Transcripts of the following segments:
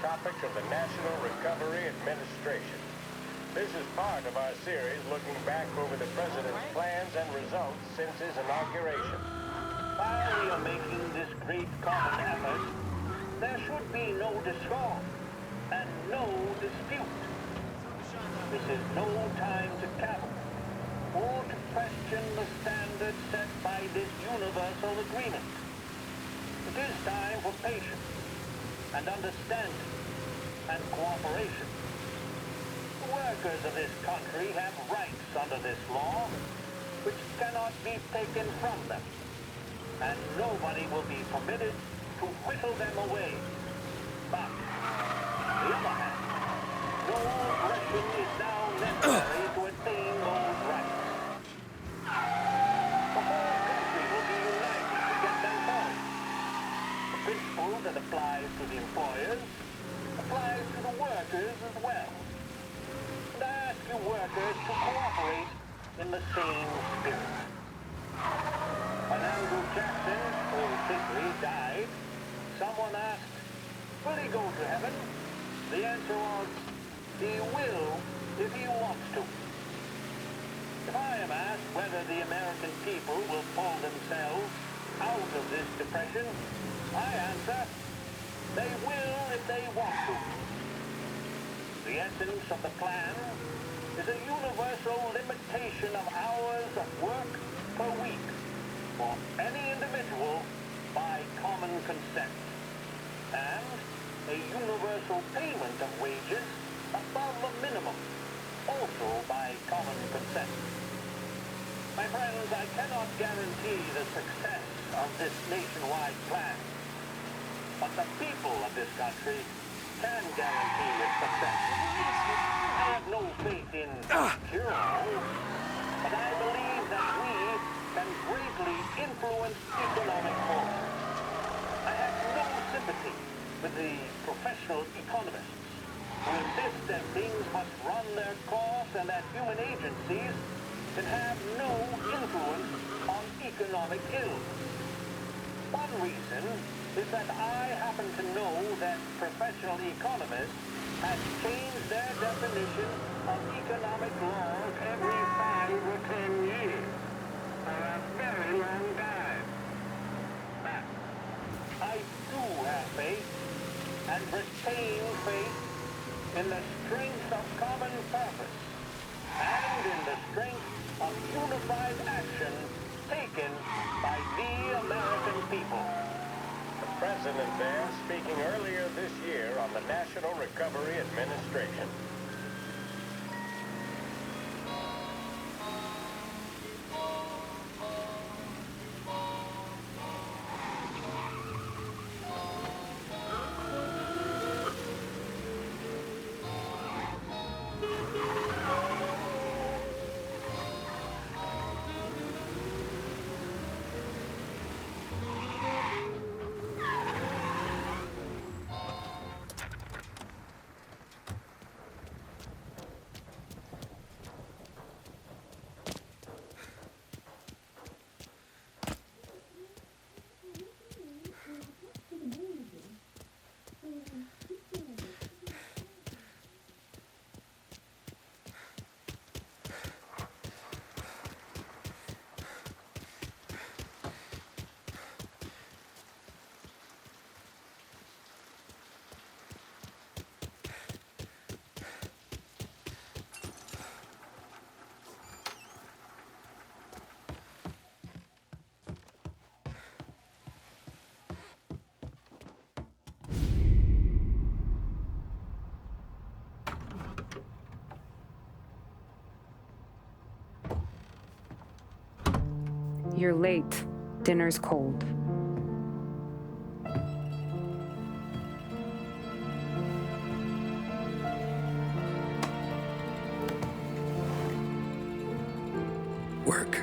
topic of the National Recovery Administration. This is part of our series looking back over the President's plans and results since his inauguration. While we are making this great common effort, there should be no discord and no dispute. This is no time to cavil or to question the standards set by this universal agreement. It is time for patience and understanding and cooperation. The workers of this country have rights under this law, which cannot be taken from them, and nobody will be permitted to whittle them away. But, on the other hand, no aggression is now necessary to attain those rights. The whole country will be united to get them done. The principle that applies to the employers applies to the workers as well. And I ask you workers to cooperate in the same spirit. When Andrew Jackson, old Hickory, died, someone asked, will he go to heaven? The answer was, he will if he wants to. If I am asked whether the American people will pull themselves out of this depression, I answer, they will if they want to. The essence of the plan is a universal limitation of hours of work per week for any individual by common consent, and a universal payment of wages above the minimum, also by common consent. My friends, I cannot guarantee the success of this nationwide plan, but the people of this country can guarantee its success. I have no faith in cure-all, but I believe that we can greatly influence economic forces. I have no sympathy with the professional economists who insist that things must run their course and that human agencies can have no influence on economic ills. One reason is that I happen to know that professional economists have changed their definition of economic laws every 5 or 10 years for a very long time. But I do have faith and retain faith in the strength of common purpose and in the strength of unified action taken by the American people. The President there speaking earlier this year on the National Recovery Administration. You're late. Dinner's cold. Work.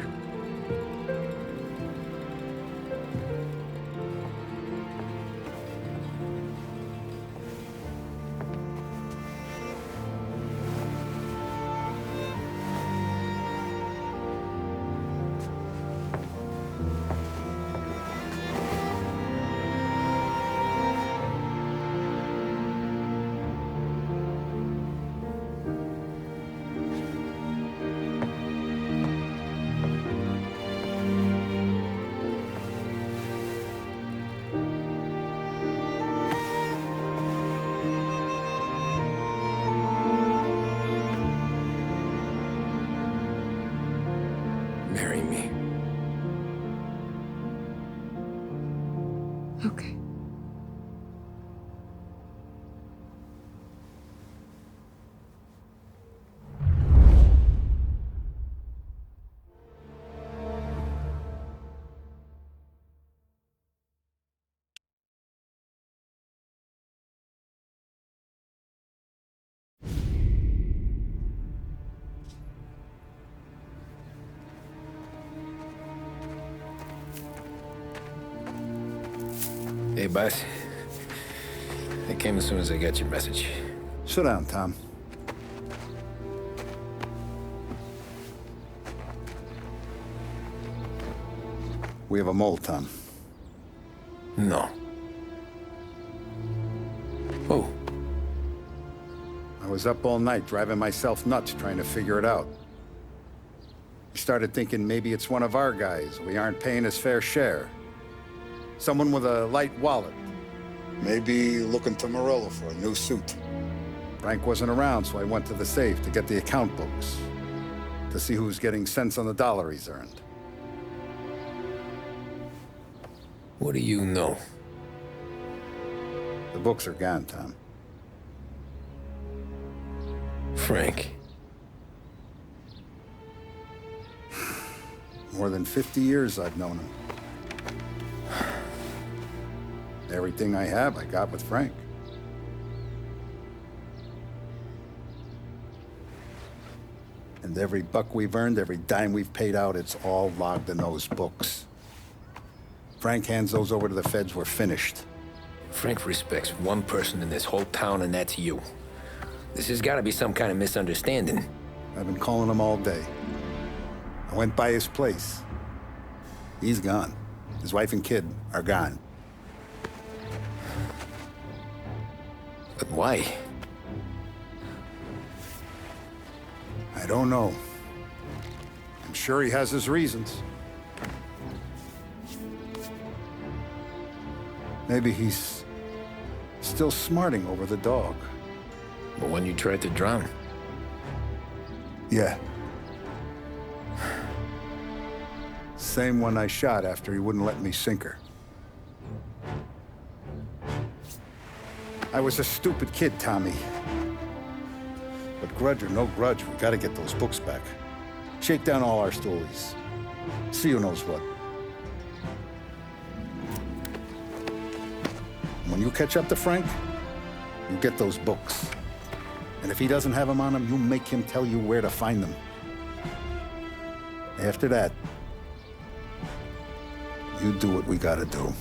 Okay. Hey, boss. I came as soon as I got your message. Sit down, Tom. We have a mole, Tom. No. Oh. I was up all night driving myself nuts trying to figure it out. I started thinking maybe it's one of our guys. We aren't paying his fair share. Someone with a light wallet. Maybe looking to Morello for a new suit. Frank wasn't around, so I went to the safe to get the account books. To see who's getting cents on the dollar he's earned. What do you know? The books are gone, Tom. Frank. More than 50 years I've known him. Everything I have, I got with Frank. And every buck we've earned, every dime we've paid out, it's all logged in those books. Frank hands those over to the feds, we're finished. Frank respects one person in this whole town, and that's you. This has got to be some kind of misunderstanding. I've been calling him all day. I went by his place. He's gone. His wife and kid are gone. But why? I don't know. I'm sure he has his reasons. Maybe he's still smarting over the dog. The one you tried to drown? Yeah. Same one I shot after he wouldn't let me sink her. I was a stupid kid, Tommy. But grudge or no grudge, we gotta get those books back. Shake down all our stories. See who knows what. When you catch up to Frank, you get those books. And if he doesn't have them on him, you make him tell you where to find them. After that, you do what we gotta do.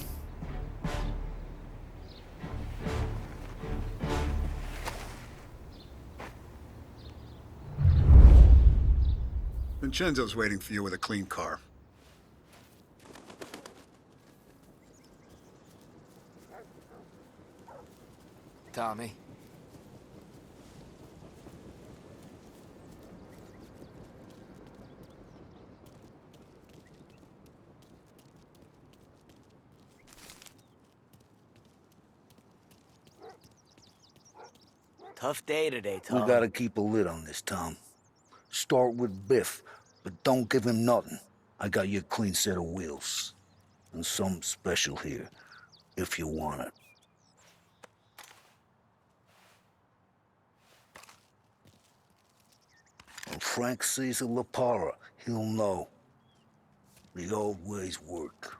Vincenzo's waiting for you with a clean car. Tommy. Tough day today, Tom. We gotta keep a lid on this, Tom. Start with Biff, but don't give him nothing. I got you a clean set of wheels. And something special here, if you want it. When Frank sees a La Parra, he'll know. The old ways work.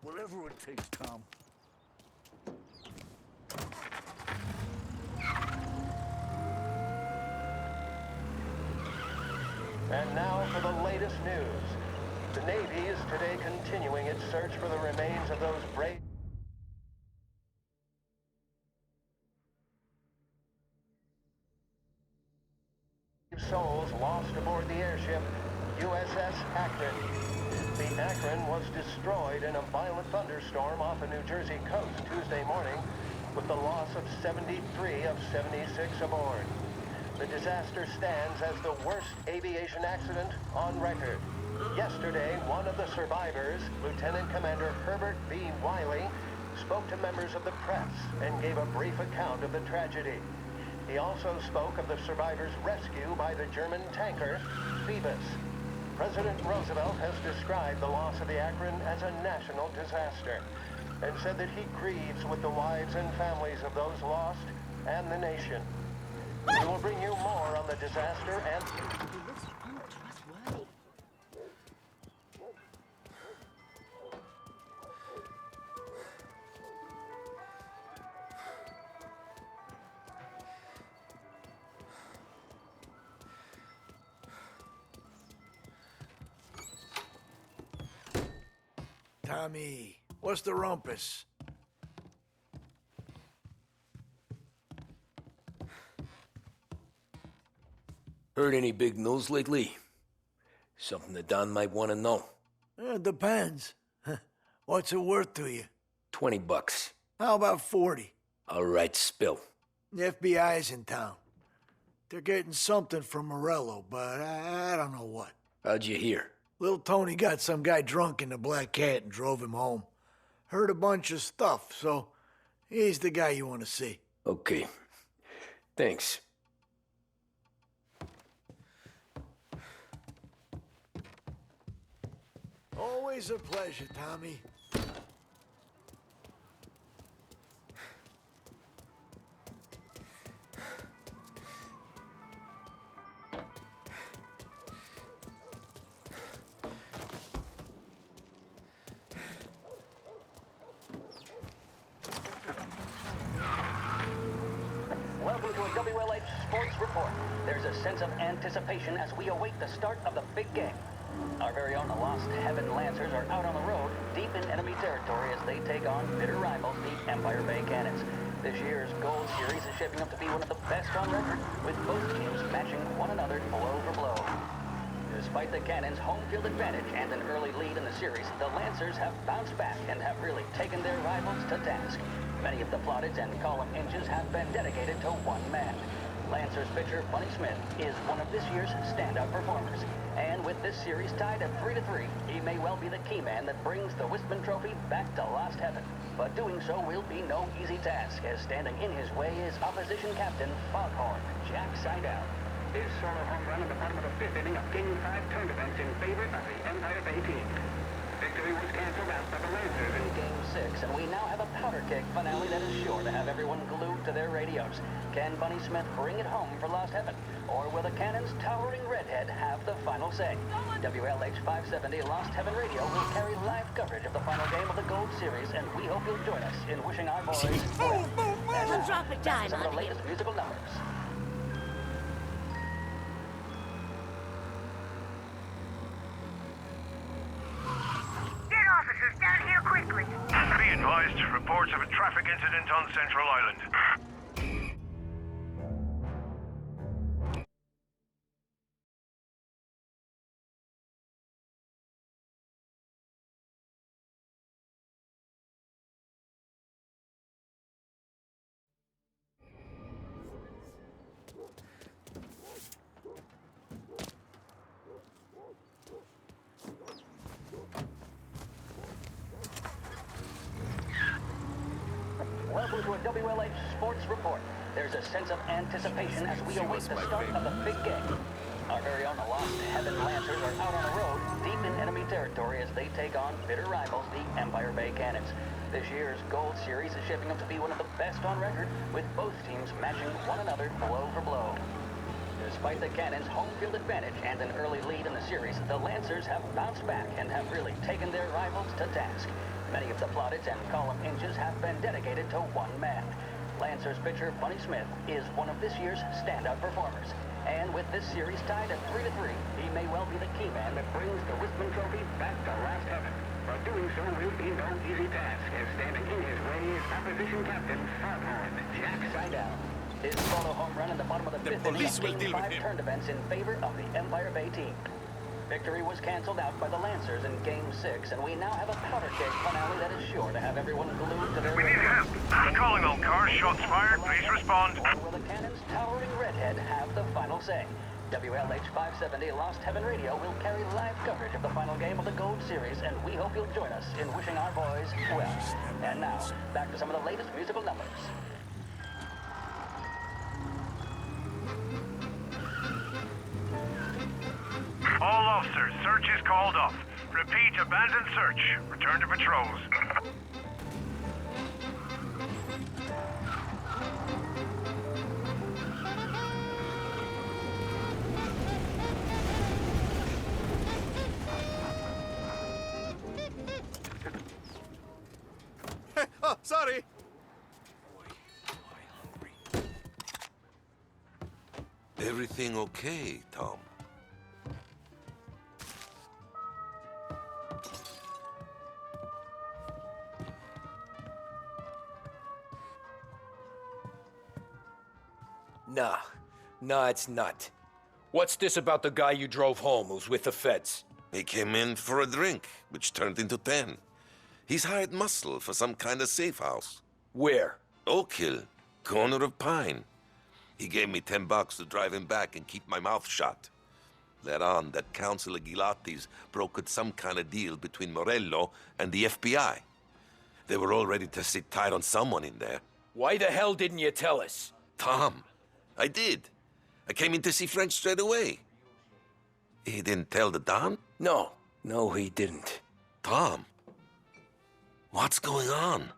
Whatever it takes, Tom. And now for the latest news. The Navy is today continuing its search for the remains of those brave souls lost aboard the airship USS Akron. The Akron was destroyed in a violent thunderstorm off the New Jersey coast Tuesday morning, with the loss of 73 of 76 aboard. The disaster stands as the worst aviation accident on record. Yesterday, one of the survivors, Lieutenant Commander Herbert B. Wiley, spoke to members of the press and gave a brief account of the tragedy. He also spoke of the survivors' rescue by the German tanker Phoebus. President Roosevelt has described the loss of the Akron as a national disaster and said that he grieves with the wives and families of those lost and the nation. We will bring you more on the disaster and... Tommy, what's the rumpus? Heard any big news lately? Something that Don might want to know. Depends. What's it worth to you? $20. How about 40? All right, spill. The FBI's in town. They're getting something from Morello, but I don't know what. How'd you hear? Little Tony got some guy drunk in the Black Cat and drove him home. Heard a bunch of stuff, so he's the guy you want to see. Okay. Thanks. Always a pleasure, Tommy. Welcome to a WLH Sports Report. There's a sense of anticipation as we await the start of the big game. Our very own Lost Heaven Lancers are out on the road, deep in enemy territory as they take on bitter rivals, the Empire Bay Cannons. This year's Gold Series is shaping up to be one of the best on record, with both teams matching one another blow for blow. Despite the Cannons' home field advantage and an early lead in the series, the Lancers have bounced back and have really taken their rivals to task. Many of the plaudits and column inches have been dedicated to one man. Lancers pitcher Bunny Smith is one of this year's standout performers. And with this series tied at 3-3, he may well be the key man that brings the Wistman Trophy back to Lost Heaven. But doing so will be no easy task, as standing in his way is opposition captain Foghorn Jack Seidel. His solo home run in the bottom of the fifth inning of Game 5 tournament in favor of the Empire Bay team. Victory was canceled out by the Lancers in Game 6, and we now have a powder keg finale that is sure to have everyone glued to their radios. Can Bunny Smith bring it home for Lost Heaven? Or will the Cannon's towering redhead have the final say? WLH 570 Lost Heaven Radio will carry live coverage of the final game of the Gold Series, and we hope you'll join us in wishing our boys well. And now, Drop a dime some of on the latest musical numbers. Officers, down here quickly. Be advised, reports of a traffic incident on Central Island. Welcome to a WLH Sports Report. There's a sense of anticipation as we await the start of the big game. Our very own Lost Heaven Lancers are out on the road, deep in enemy territory as they take on bitter rivals, the Empire Bay Cannons. This year's Gold Series is shaping up to be one of the best on record, with both teams matching one another blow for blow. Despite the Cannons' home field advantage and an early lead in the series, the Lancers have bounced back and have really taken their rivals to task. Many of the plaudits and column inches have been dedicated to one man. Lancers pitcher Bunny Smith is one of this year's standout performers. And with this series tied at 3-3, he may well be the key man that brings the Wistman Trophy back to Lost Heaven. But doing so will be no easy task, as standing in his way is opposition captain Foghorn Jack Seidel. His solo home run in the bottom of the fifth inning of Game 5 turned events in favor of the Empire Bay team. Victory was canceled out by the Lancers in Game 6, and we now have a powder keg finale that is sure to have everyone glued to their We need help. Calling all cars. Shots fired. Please respond. Or will the Cannon's towering redhead have the final say? WLH 570 Lost Heaven Radio will carry live coverage of the final game of the Gold Series, and we hope you'll join us in wishing our boys well. And now, back to some of the latest musical numbers. All officers, search search is called off. Repeat, abandon search. Return to patrols. Oh, sorry. Everything okay, Tom? Nah, it's not. What's this about the guy you drove home who's with the feds? He came in for a drink, which turned into 10. He's hired muscle for some kind of safe house. Where? Oak Hill, corner of Pine. He gave me $10 to drive him back and keep my mouth shut. Let on that Councilor Loyalties brokered some kind of deal between Morello and the FBI. They were all ready to sit tight on someone in there. Why the hell didn't you tell us? Tom, I did. I came in to see French straight away. He didn't tell the Don? No, he didn't. Tom, what's going on?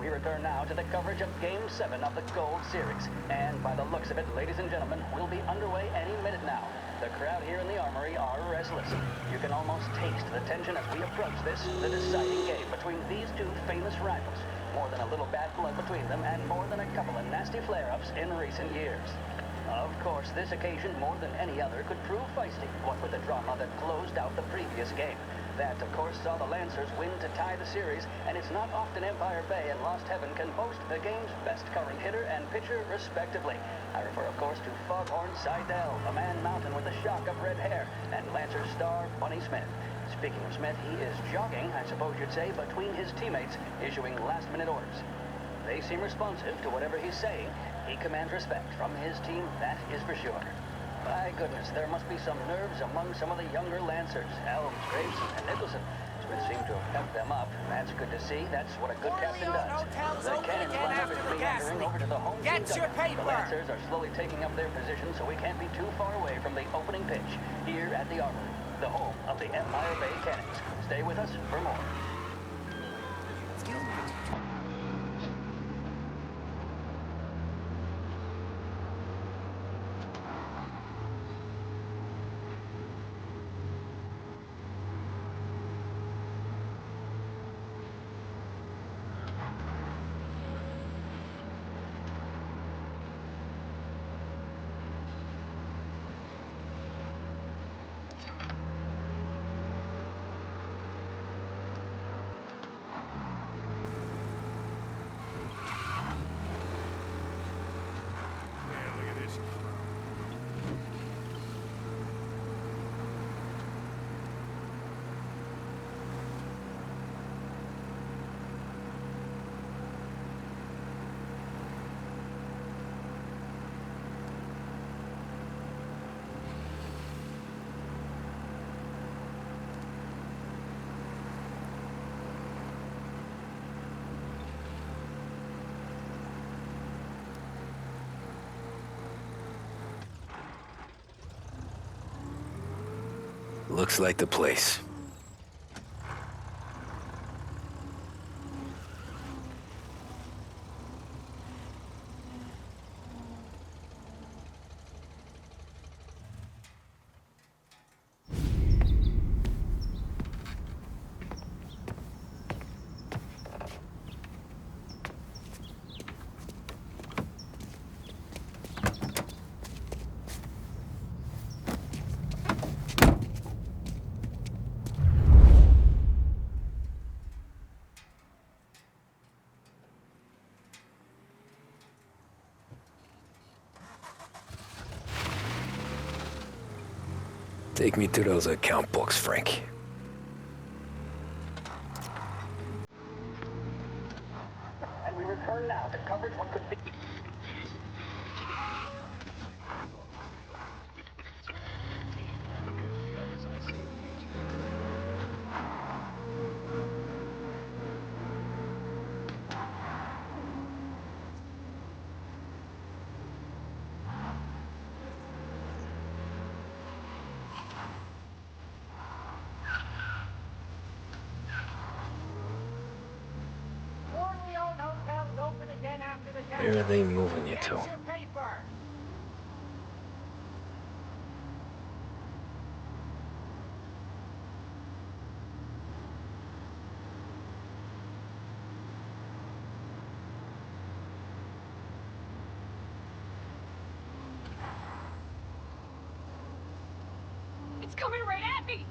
We return now to the coverage of Game 7 of the Gold Series. And by the looks of it, ladies and gentlemen, we'll be underway any minute now. The crowd here in the Armory are restless. You can almost taste the tension as we approach this, the deciding game between these two famous rivals. More than a little bad blood between them, and more than a couple of nasty flare-ups in recent years. Of course, this occasion, more than any other, could prove feisty, what with the drama that closed out the previous game. That, of course, saw the Lancers win to tie the series, and it's not often Empire Bay and Lost Heaven can boast the game's best current hitter and pitcher, respectively. I refer, of course, to Foghorn Seidel, a man mountain with a shock of red hair, and Lancer star Bunny Smith. Speaking of Smith, he is jogging, I suppose you'd say, between his teammates, issuing last-minute orders. They seem responsive to whatever he's saying. He commands respect from his team, that is for sure. My goodness, there must be some nerves among some of the younger Lancers. Elms, Graves, and Nicholson. Smith seemed to have kept them up. That's good to see. That's what a good captain does. The cannons line up is meandering over to the home team dugout. The Lancers are slowly taking up their position, so we can't be too far away from the opening pitch here at the Armory, the home of the Empire Bay Cannons. Stay with us for more. Looks like the place. Take me to those account books, Frank. And we return now to coverage what could be... Where are they moving you to? It's coming right at me!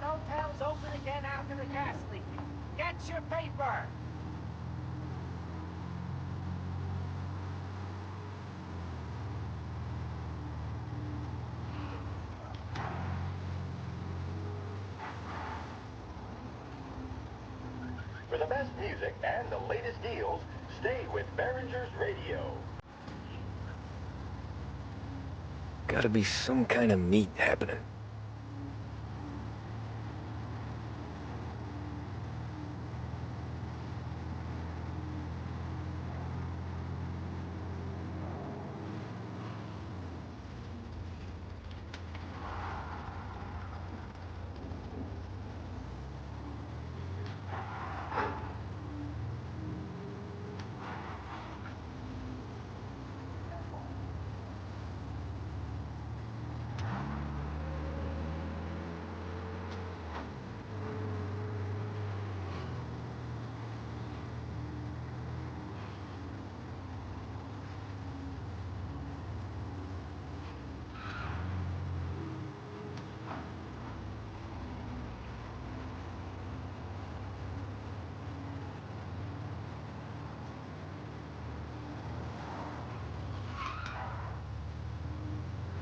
Hotel's open again after the gas leak. Get your paper! For the best music and the latest deals, stay with Behringer's Radio. Gotta be some kind of meet happening.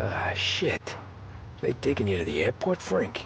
Ah, shit. They taking you to the airport, Frank?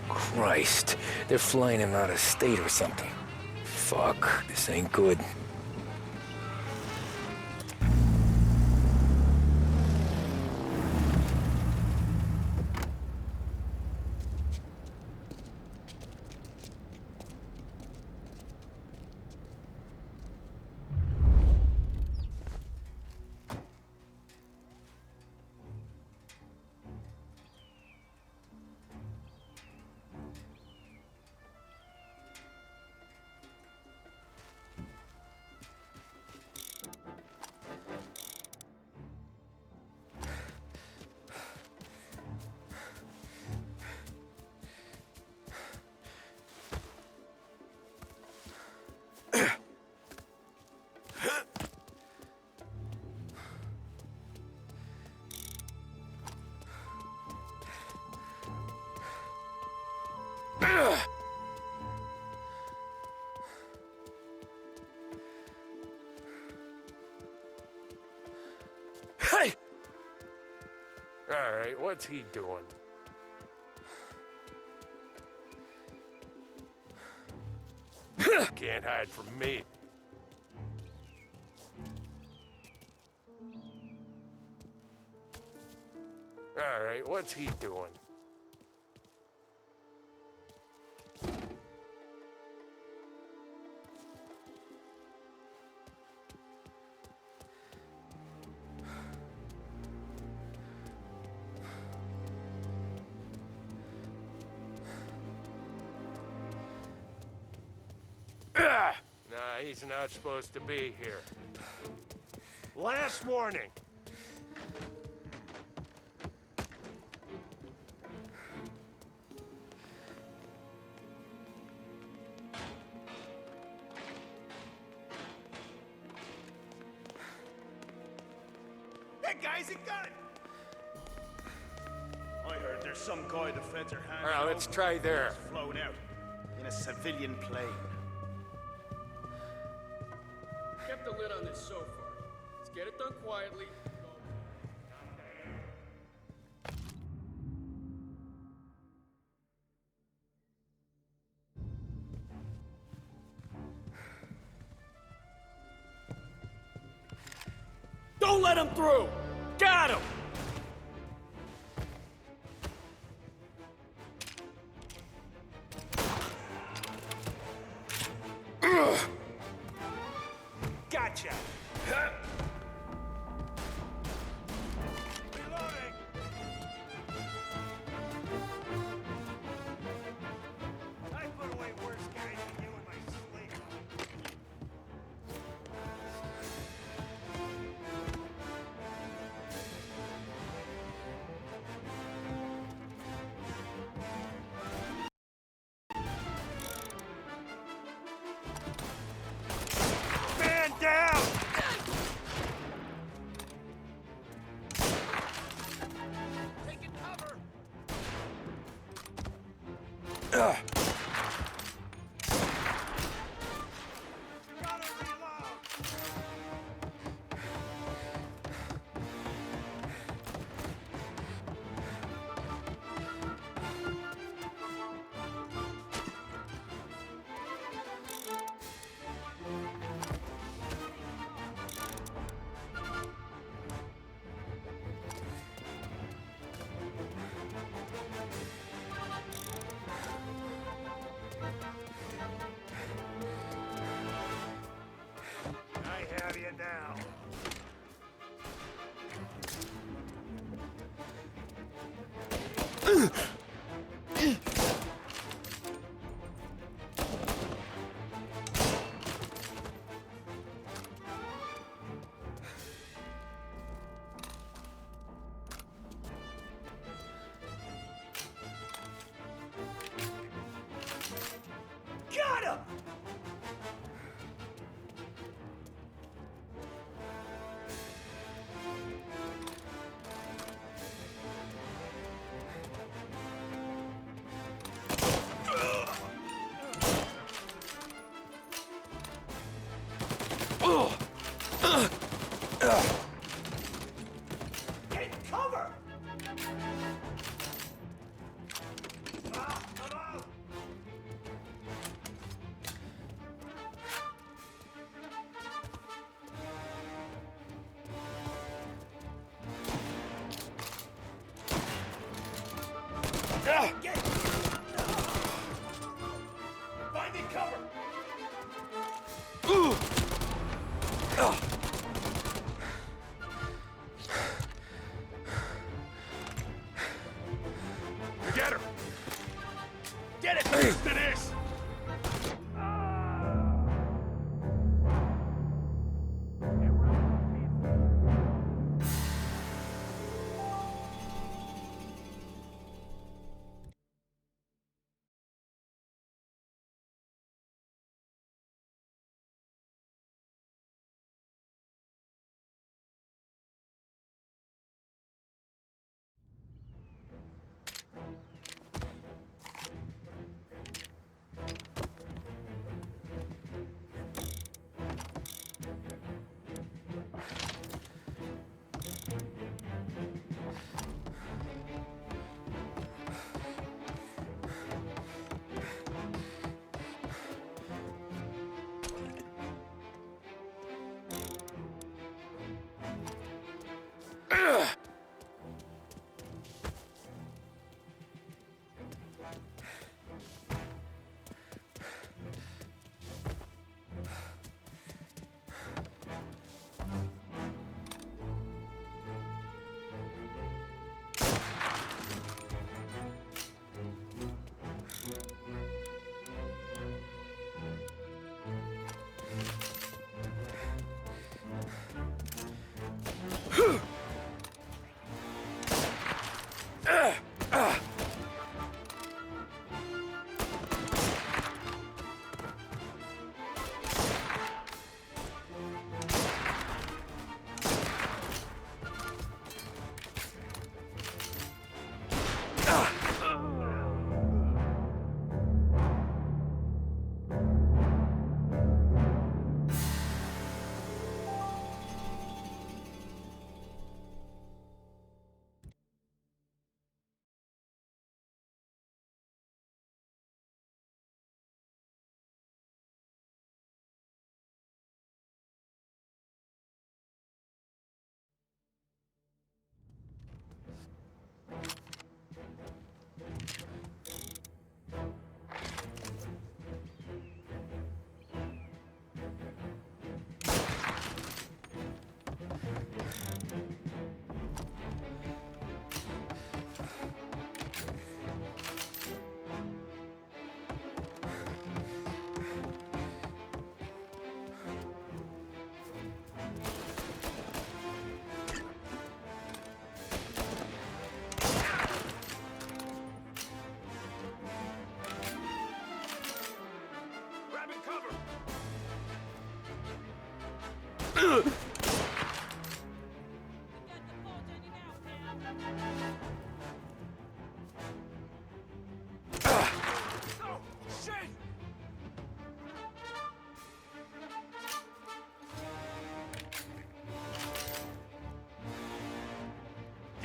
Christ, they're flying him out of state or something. Fuck, this ain't good. All right, what's he doing? Can't hide from me. All right, what's he doing? Nah, he's not supposed to be here. Last warning. That guy's a gun! I heard there's some guy the feds are handing All right, let's try there. Flown out in a civilian plane. Kept the lid on this so far. Let's get it done quietly. Don't let him through! Got him! Gotcha! I put away worse guys than you in my sleep. Man down! Taking cover! Gotta reload! I have you now. Got him! Get cover! Come out! Get! Finding cover! Get her! Get it! Finish this!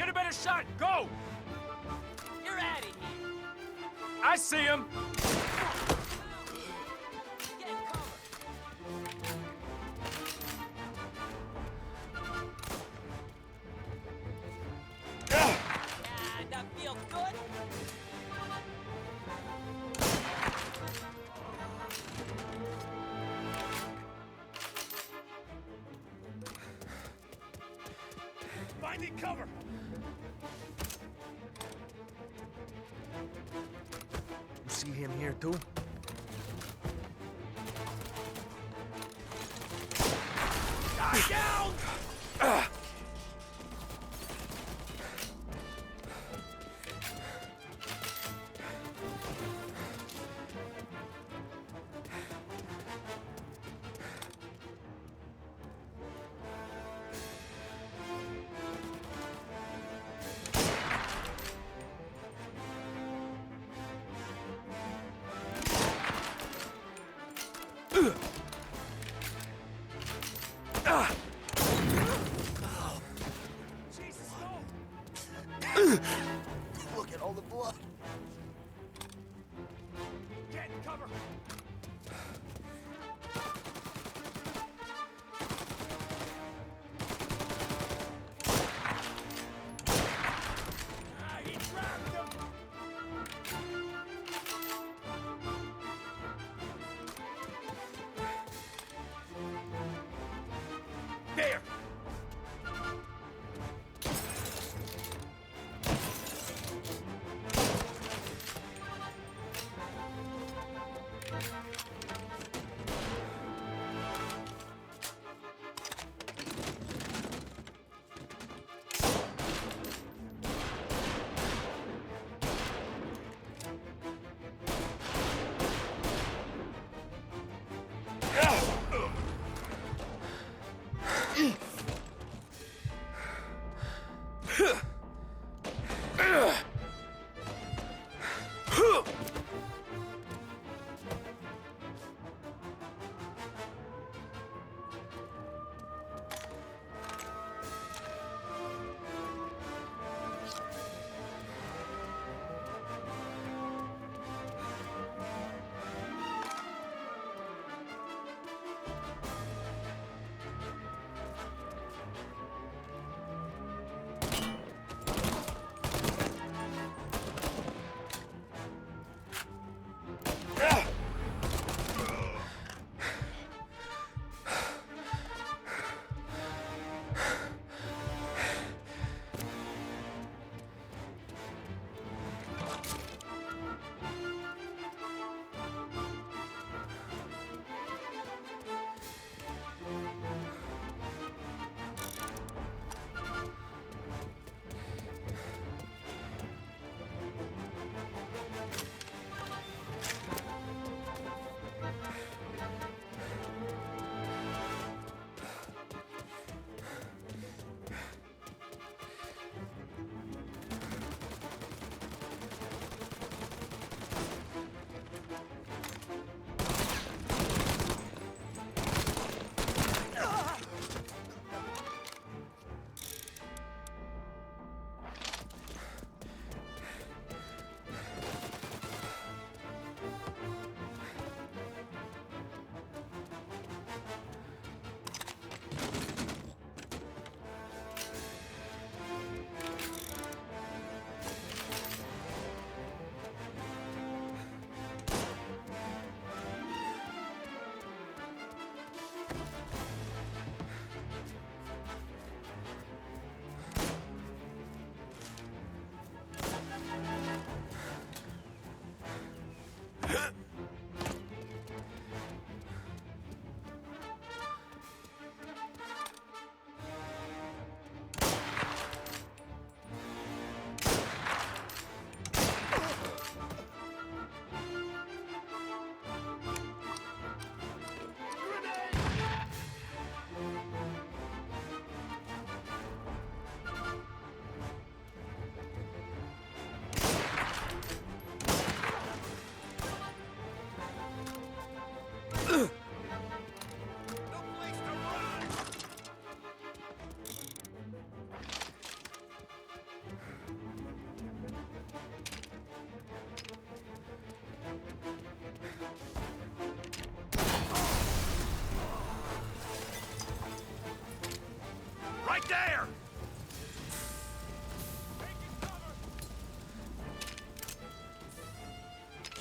Get a better shot! Go! You're out of here! I see him! Get cover! That feel good? Finding cover! You see him here too? Die down! Jesus, no! Look at all the blood. Get cover! He trapped him! There!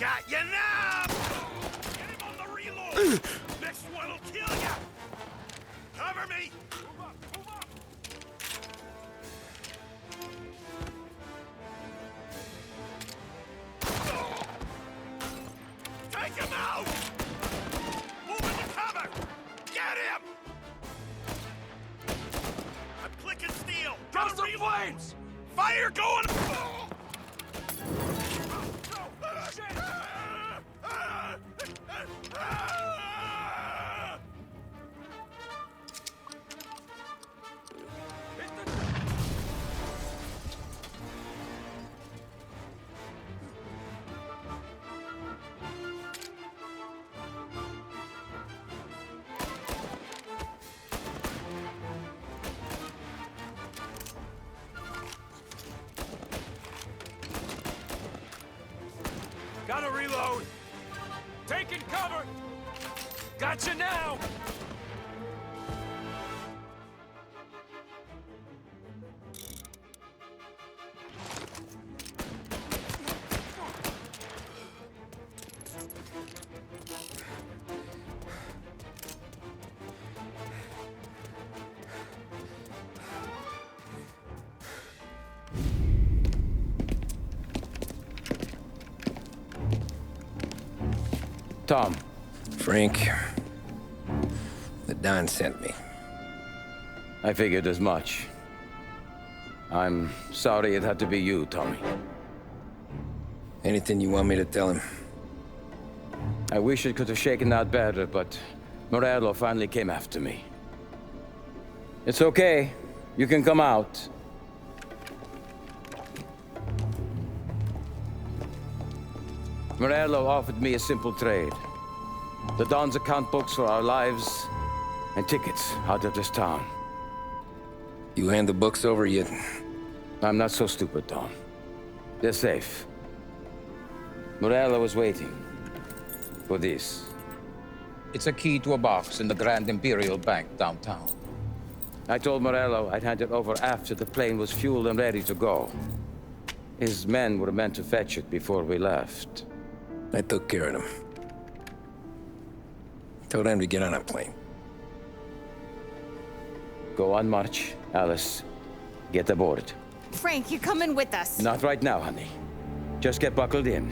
Got you now! Get him on the reload! Next one'll kill ya! Cover me! Move up, move up! Take him out! Move into cover! Get him! I'm clicking steel! Drop some flames! Fire going! Gotta reload! Taking cover! Gotcha now! Tom. Frank. The Don sent me. I figured as much. I'm sorry it had to be you, Tommy. Anything you want me to tell him? I wish it could have shaken out better, but Morello finally came after me. It's okay. You can come out. Morello offered me a simple trade. The Don's account books for our lives and tickets out of this town. You hand the books over yet? I'm not so stupid, Don. They're safe. Morello was waiting for this. It's a key to a box in the Grand Imperial Bank downtown. I told Morello I'd hand it over after the plane was fueled and ready to go. His men were meant to fetch it before we left. I took care of them. Told them to get on a plane. Go on, March. Alice, get aboard. Frank, you're coming with us. Not right now, honey. Just get buckled in.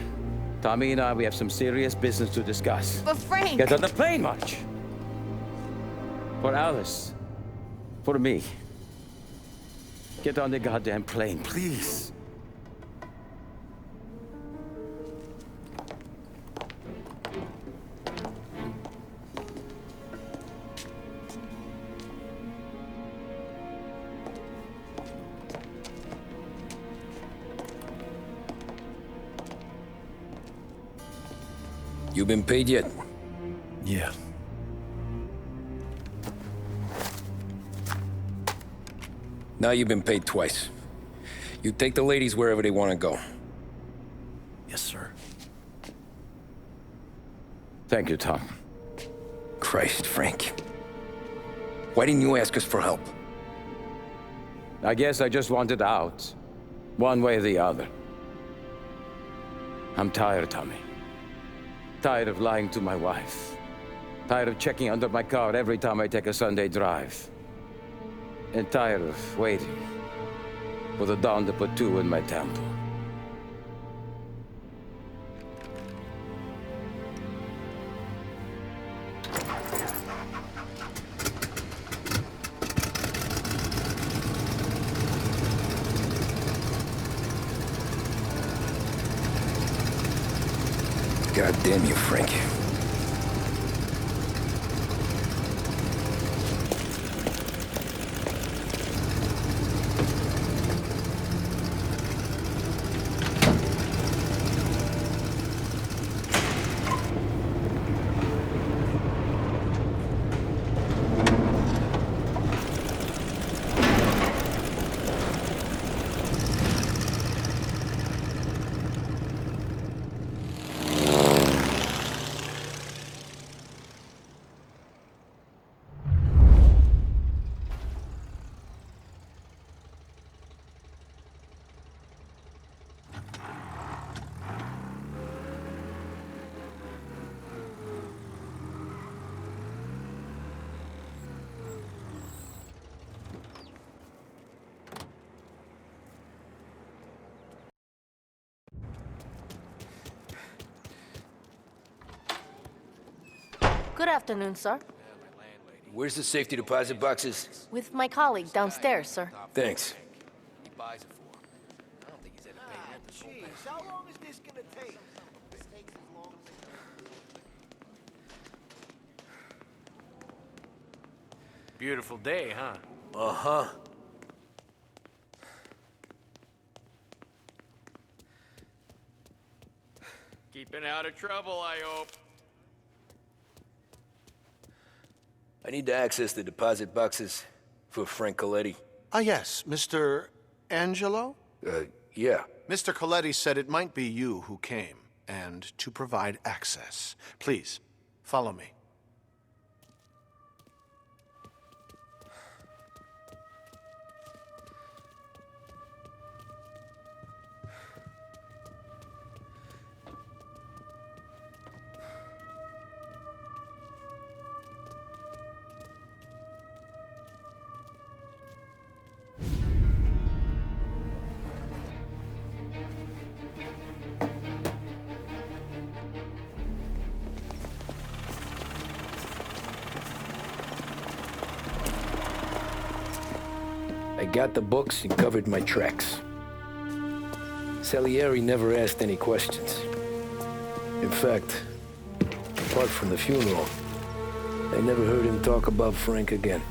Tommy and I, we have some serious business to discuss. But Frank... Get on the plane, March! For Alice. For me. Get on the goddamn plane, please. You been paid yet? Yeah. Now you've been paid twice. You take the ladies wherever they want to go. Yes, sir. Thank you, Tom. Christ, Frank. Why didn't you ask us for help? I guess I just wanted out. One way or the other. I'm tired, Tommy. Tired of lying to my wife. Tired of checking under my car every time I take a Sunday drive. And tired of waiting for the dawn to put two in my temple. God damn you, Frank. Good afternoon, sir. Where's the safety deposit boxes? With my colleague downstairs, sir. Thanks. Jeez, how long is this gonna take? Beautiful day, huh? Uh-huh. Keeping out of trouble, I hope. I need to access the deposit boxes for Frank Coletti. Ah, yes, Mr. Angelo? Yeah. Mr. Coletti said it might be you who came, and to provide access. Please, follow me. I got the books and covered my tracks. Salieri never asked any questions. In fact, apart from the funeral, I never heard him talk about Frank again.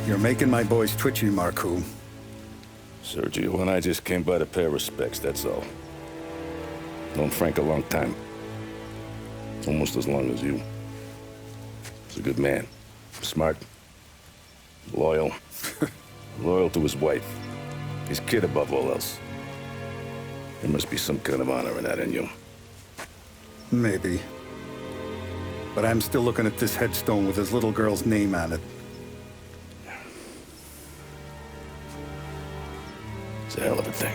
You're making my boys twitchy, Marku. Sergio and I just came by to pay respects, that's all. Known Frank a long time. Almost as long as you. He's a good man. Smart. Loyal. Loyal to his wife. His kid above all else. There must be some kind of honor in that in you. Maybe. But I'm still looking at this headstone with his little girl's name on it. It's a hell of a thing.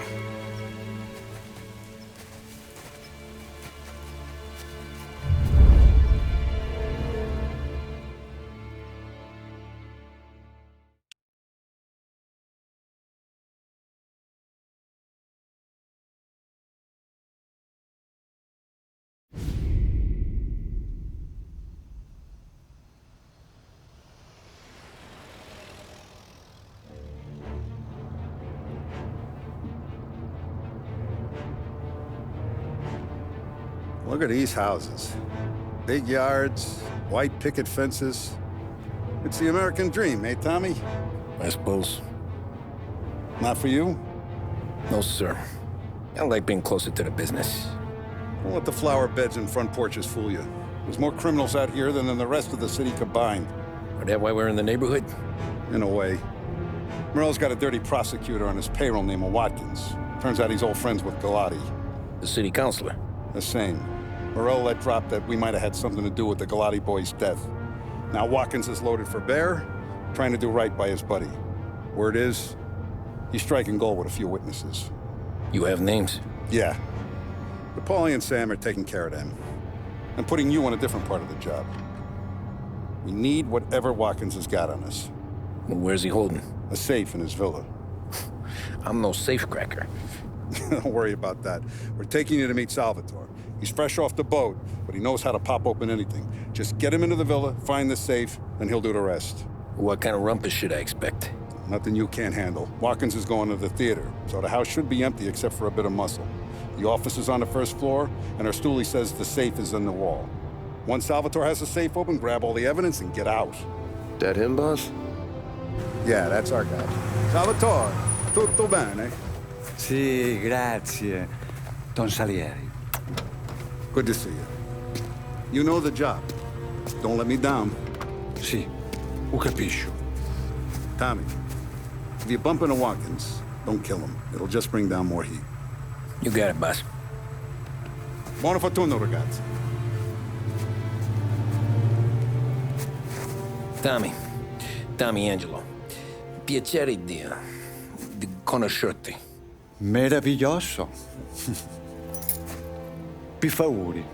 Look at these houses. Big yards, white picket fences. It's the American dream, eh, Tommy? I suppose. Not for you? No, sir. I like being closer to the business. Don't let the flower beds and front porches fool you. There's more criminals out here than in the rest of the city combined. Is that why we're in the neighborhood? In a way. Merle's got a dirty prosecutor on his payroll named Watkins. Turns out he's old friends with Galati. The city councilor? The same. Morello let drop that we might have had something to do with the Galati boy's death. Now Watkins is loaded for bear, trying to do right by his buddy. Word is, he's striking gold with a few witnesses. You have names? Yeah. But Paulie and Sam are taking care of them. I'm putting you on a different part of the job. We need whatever Watkins has got on us. Well, where's he holding? A safe in his villa. I'm no safecracker. Don't worry about that. We're taking you to meet Salvatore. He's fresh off the boat, but he knows how to pop open anything. Just get him into the villa, find the safe, and he'll do the rest. What kind of rumpus should I expect? Nothing you can't handle. Watkins is going to the theater, so the house should be empty except for a bit of muscle. The office is on the first floor, and our stoolie says the safe is in the wall. Once Salvatore has the safe open, grab all the evidence and get out. That him, boss? Yeah, that's our guy. Salvatore, tutto bene? Sì, grazie, Don Salieri. Good to see you. You know the job. Don't let me down. Sì, ho capisco. Tommy, if you bump into Watkins, don't kill him. It'll just bring down more heat. You got it, boss. Buona fortuna, ragazzi. Tommy Angelo. Piacere di conoscerti. Meraviglioso. Pi favori.